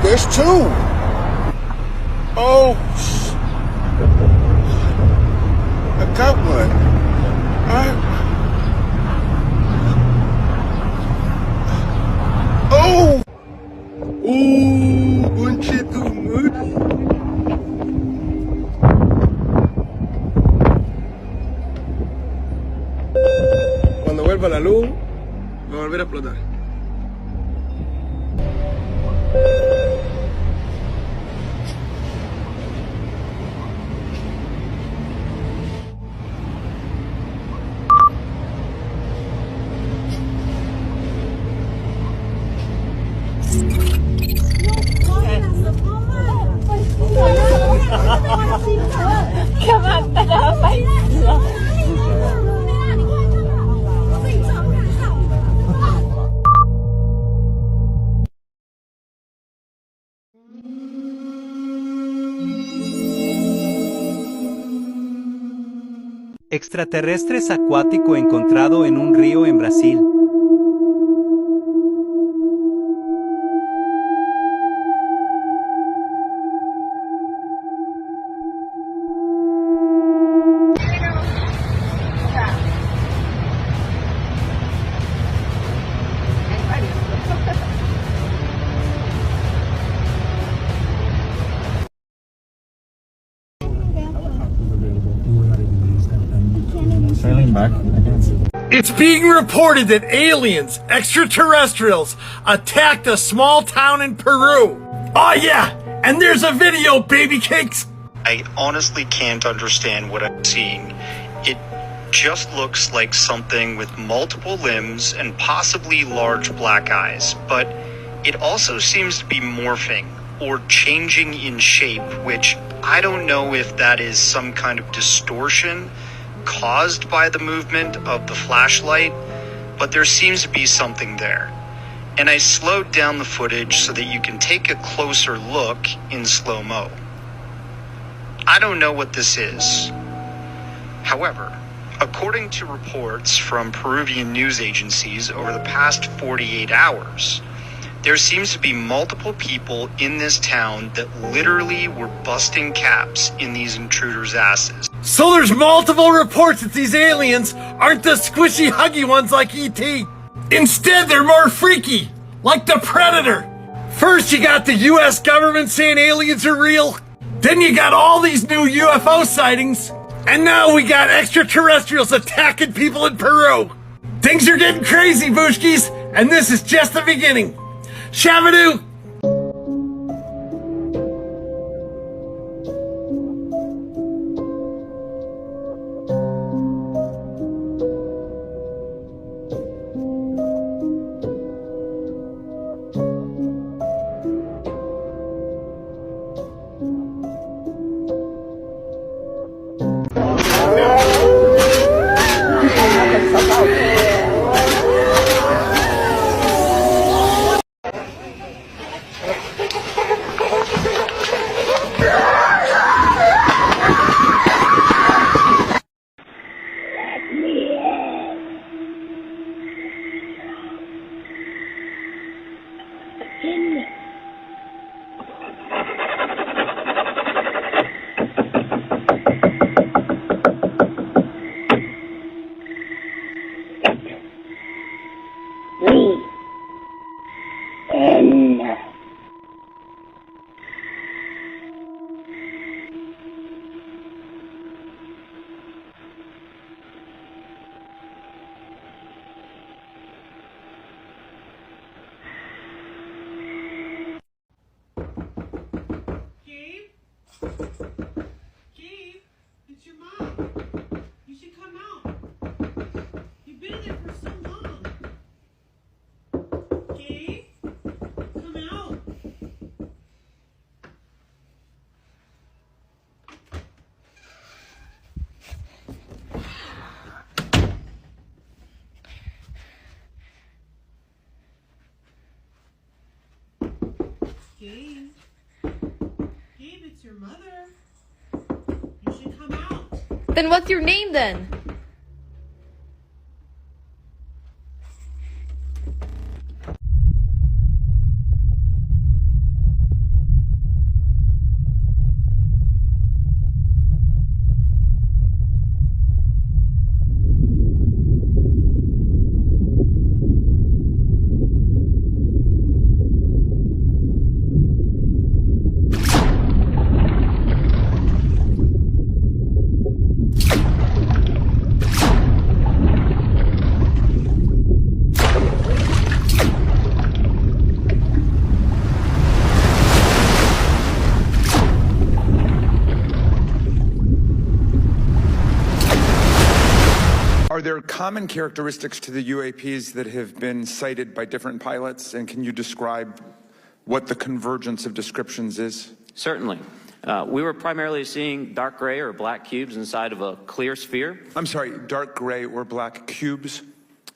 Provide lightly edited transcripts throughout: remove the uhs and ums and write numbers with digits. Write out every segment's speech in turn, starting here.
There's two. Oh, I got one. Oh! Cuando vuelva la luz, va a volver a explotar. Extraterrestres acuático encontrado en un río en Brasil. It's being reported that aliens, extraterrestrials, attacked a small town in Peru. Oh yeah, and there's a video, baby cakes! I honestly can't understand what I'm seeing. It just looks like something with multiple limbs and possibly large black eyes, but it also seems to be morphing or changing in shape, which I don't know if that is some kind of distortion caused by the movement of the flashlight, but there seems to be something there. And I slowed down the footage so that you can take a closer look in slow-mo. I don't know what this is. However, according to reports from Peruvian news agencies over the past 48 hours, there seems to be multiple people in this town that literally were busting caps in these intruders' asses. So there's multiple reports that these aliens aren't the squishy huggy ones like E.T. Instead, they're more freaky, like the Predator. First you got the US government saying aliens are real, then you got all these new UFO sightings, and now we got extraterrestrials attacking people in Peru. Things are getting crazy, Booshkies, and this is just the beginning. Shabadoo! Gabe, it's your mom. You should come out. You've been there for so long. Gabe, come out. Gabe. Gabe, it's your mother. You should come out. Then what's your name then? common characteristics to the UAPs that have been cited by different pilots, and can you describe what the convergence of descriptions is? Certainly. We were primarily seeing dark gray or black cubes inside of a clear sphere. I'm sorry, dark gray or black cubes?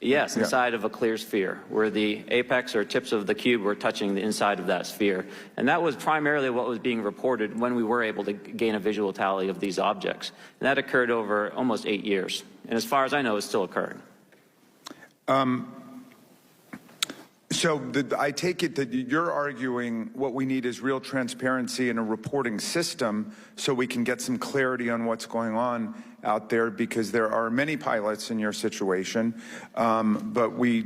Yes, inside of a clear sphere, where the apex or tips of the cube were touching the inside of that sphere. And that was primarily what was being reported when we were able to gain a visual tally of these objects. And that occurred over almost 8 years. And as far as I know, it's still occurring. I take it that you're arguing what we need is real transparency in a reporting system so we can get some clarity on what's going on out there, because there are many pilots in your situation, but we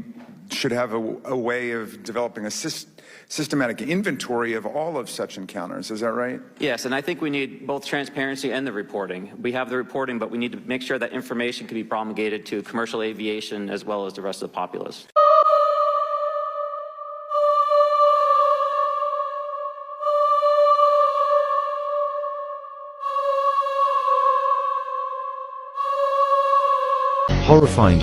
should have a way of developing a systematic inventory of all of such encounters. Is that right? Yes, and I think we need both transparency and the reporting. We have the reporting, but we need to make sure that information can be promulgated to commercial aviation as well as the rest of the populace. Horrifying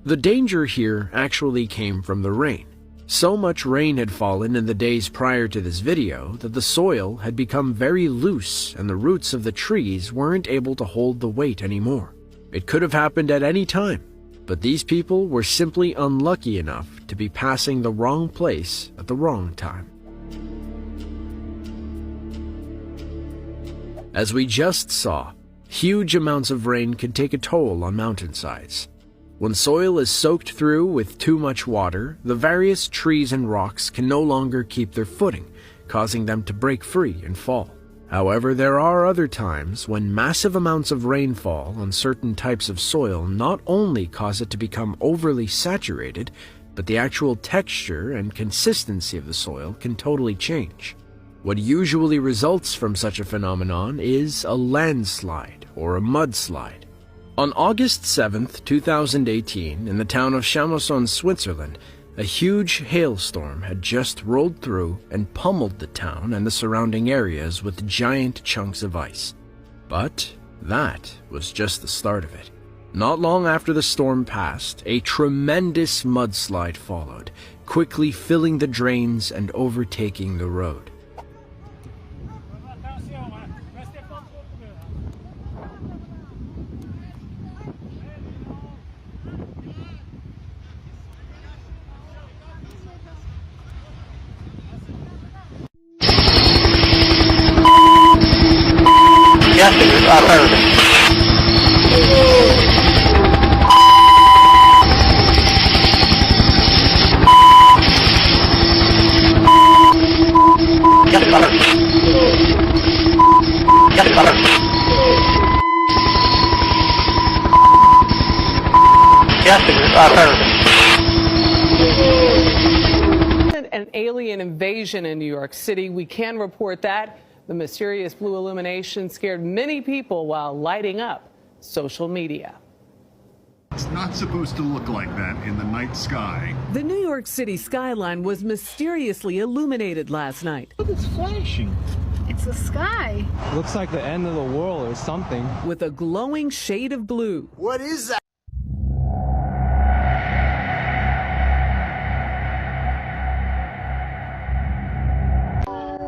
The danger here actually came from the rain. So much rain had fallen in the days prior to this video that the soil had become very loose and the roots of the trees weren't able to hold the weight anymore. It could have happened at any time, but these people were simply unlucky enough to be passing the wrong place at the wrong time. As we just saw, huge amounts of rain can take a toll on mountainsides. When soil is soaked through with too much water, the various trees and rocks can no longer keep their footing, causing them to break free and fall. However, there are other times when massive amounts of rainfall on certain types of soil not only cause it to become overly saturated, but the actual texture and consistency of the soil can totally change. What usually results from such a phenomenon is a landslide or a mudslide. On August 7th, 2018, in the town of Chamonix, Switzerland, a huge hailstorm had just rolled through and pummeled the town and the surrounding areas with giant chunks of ice. But that was just the start of it. Not long after the storm passed, a tremendous mudslide followed, quickly filling the drains and overtaking the road. An alien invasion in New York City. We can report that. The mysterious blue illumination scared many people while lighting up social media. It's not supposed to look like that in the night sky. The New York City skyline was mysteriously illuminated last night. Look, it's flashing. It's the sky. Looks like the end of the world or something. With a glowing shade of blue. What is that?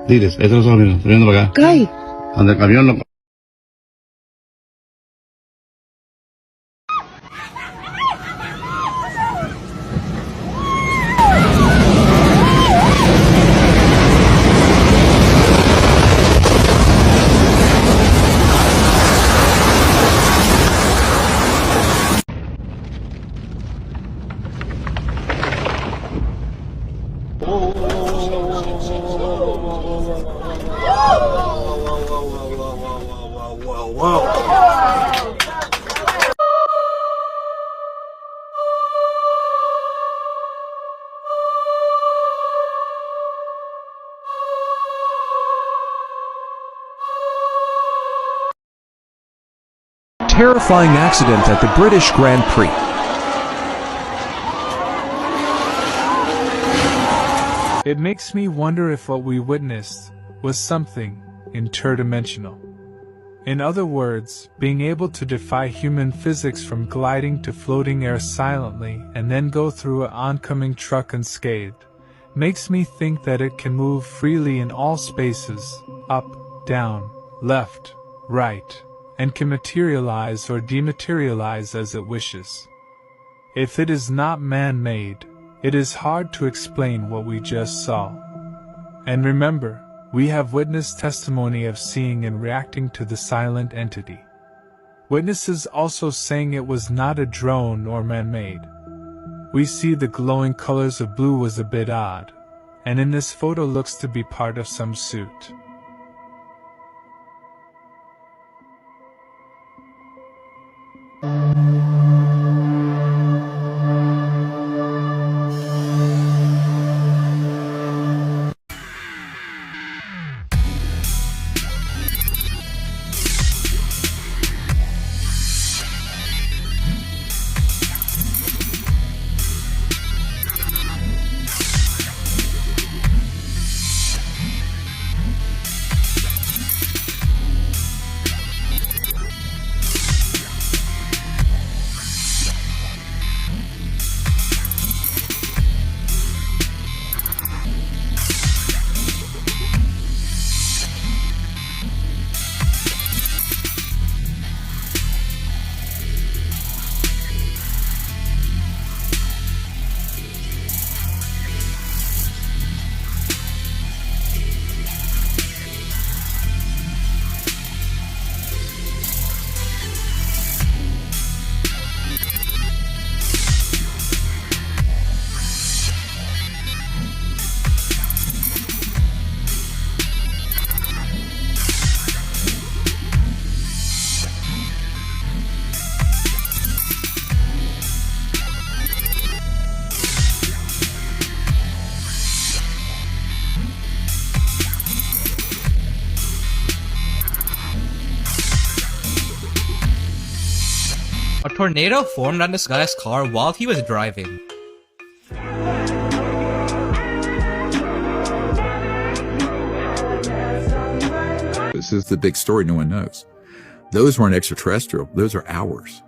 Diles, esto lo estoy viendo para acá. ¿Qué hay? Donde el camión lo Terrifying accident at the British Grand Prix. It makes me wonder if what we witnessed was something interdimensional. In other words, being able to defy human physics from gliding to floating air silently and then go through an oncoming truck unscathed, makes me think that it can move freely in all spaces, up, down, left, right, and can materialize or dematerialize as it wishes. If it is not man-made, it is hard to explain what we just saw. And remember, we have witness testimony of seeing and reacting to the silent entity. Witnesses also saying it was not a drone or man-made. We see the glowing colors of blue was a bit odd, and in this photo looks to be part of some suit. A tornado formed on this guy's car while he was driving. This is the big story no one knows. Those weren't extraterrestrial. Those are ours.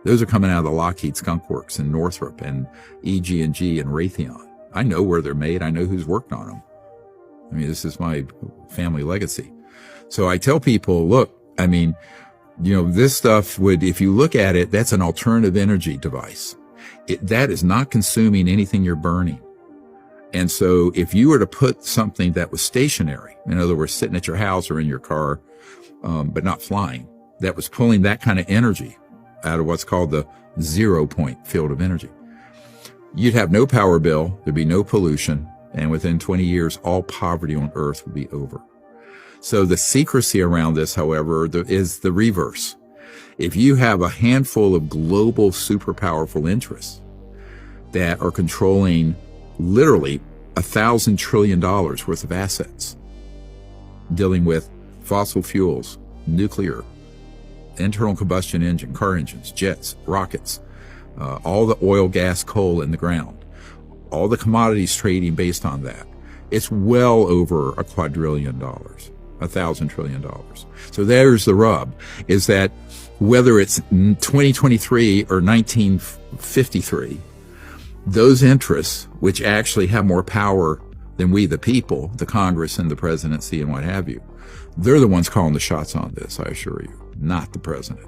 Those are coming out of the Lockheed Skunk Works in Northrop and EG&G and Raytheon. I know where they're made. I know who's worked on them. I mean, this is my family legacy. So I tell people, look, I mean, you know, this stuff would, if you look at it, that's an alternative energy device. That is not consuming anything you're burning. And so if you were to put something that was stationary, in other words, sitting at your house or in your car, but not flying, that was pulling that kind of energy out of what's called the 0 point field of energy, you'd have no power bill, there'd be no pollution, and within 20 years, all poverty on Earth would be over. So the secrecy around this, however, is the reverse. If you have a handful of global super powerful interests that are controlling literally $1,000 trillion worth of assets, dealing with fossil fuels, nuclear, internal combustion engine, car engines, jets, rockets, all the oil, gas, coal in the ground, all the commodities trading based on that, it's well over $1 quadrillion. $1,000 trillion. So there's the rub, is that whether it's 2023 or 1953, those interests, which actually have more power than we the people, the Congress and the presidency and what have you, they're the ones calling the shots on this, I assure you, not the president.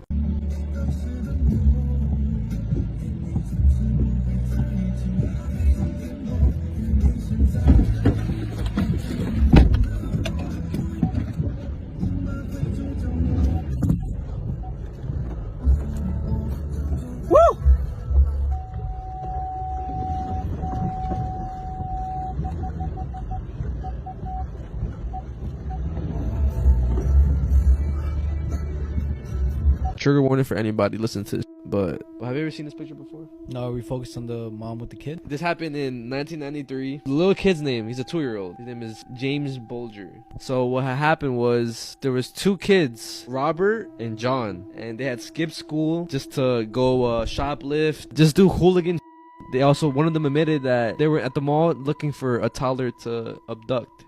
Trigger warning for anybody listen to this. But have you ever seen this picture before? No, we focused on the mom with the kid. This happened in 1993. The little kid's name, he's a 2-year-old. His name is James Bulger. So what had happened was there was 2 kids, Robert and John, and they had skipped school just to go shoplift, just do hooligan. They also, one of them admitted that they were at the mall looking for a toddler to abduct.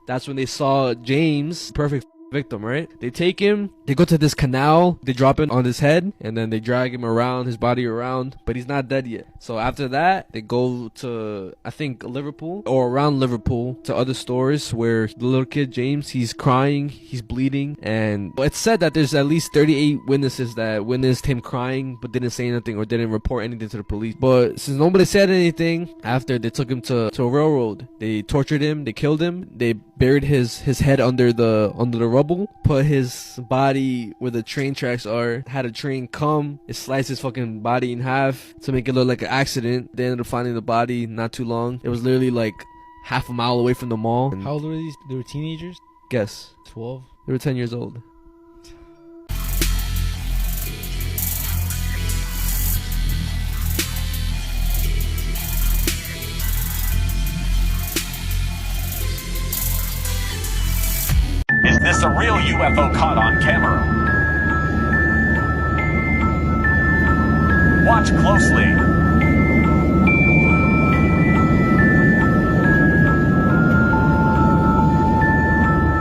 That's when they saw James, perfect victim, right? They take him, they go to this canal, they drop it on his head, and then they drag him around, his body around, but he's not dead yet. So after that, they go to, I think, Liverpool, or around Liverpool, to other stores where the little kid, James, he's crying, he's bleeding, and it's said that there's at least 38 witnesses that witnessed him crying, but didn't say anything or didn't report anything to the police. But since nobody said anything, after they took him to a railroad, they tortured him, they killed him, they buried his head under the rubble, put his body where the train tracks are, had a train come, it sliced his fucking body in half to make it look like an accident. They ended up finding the body not too long. It was literally like half a mile away from the mall. How old were these? They were teenagers? Guess. 12? They were 10 years old. Is this a real UFO caught on camera? Watch closely.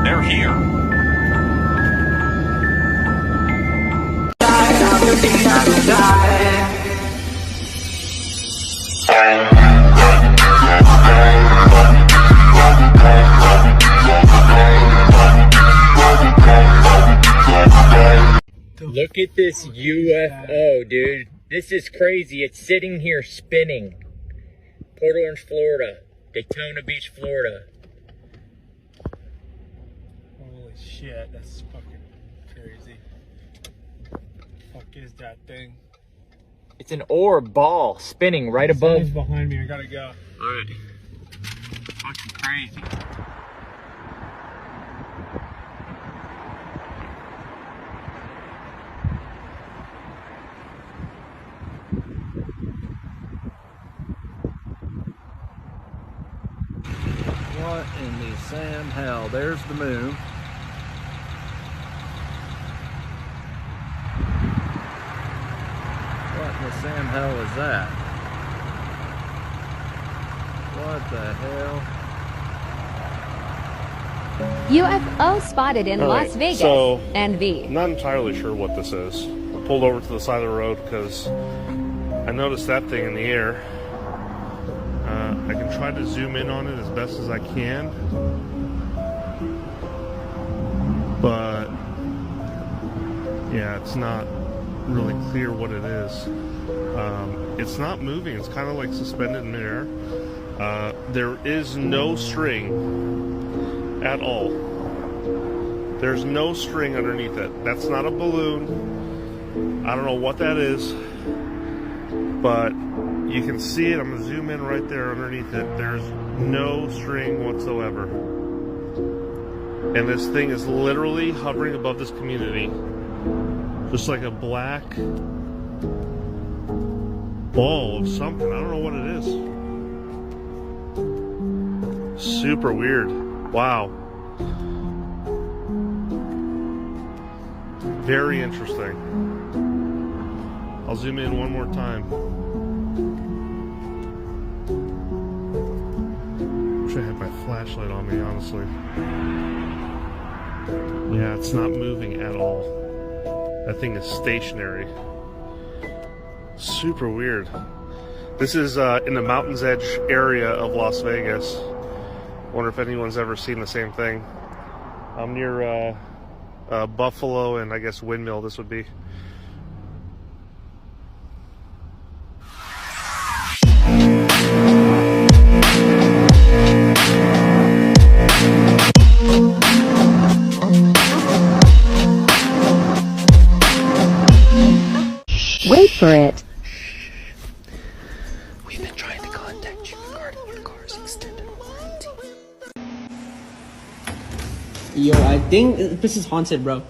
They're here. Look at this UFO, dude. This is crazy. It's sitting here spinning. Port Orange, Florida. Daytona Beach, Florida. Holy shit, that's fucking crazy. Fuck is that thing? It's an orb ball spinning right above. Someone's behind me. I gotta go. Alright. Fucking crazy. What in the Sam hell? There's the moon. What in the Sam hell is that? What the hell? UFO spotted in Las Vegas. So, NV. I'm not entirely sure what this is. I pulled over to the side of the road because I noticed that thing in the air. I can try to zoom in on it as best as I can, but yeah, it's not really clear what it is. It's not moving. It's kind of like suspended in midair. There is no string at all. There's no string underneath it. That's not a balloon. I don't know what that is, but you can see it. I'm going to zoom in right there underneath it. There's no string whatsoever. And this thing is literally hovering above this community. Just like a black ball of something. I don't know what it is. Super weird. Wow. Very interesting. I'll zoom in one more time. I had my flashlight on me, honestly. Yeah, it's not moving at all. That thing is stationary. Super weird. This is in the Mountains Edge area of Las Vegas. Wonder if anyone's ever seen the same thing. I'm near Buffalo and I guess Windmill this would be. Wait for it. We've been trying to contact you regarding your car's extended warranty. Yo, I think this is haunted, bro.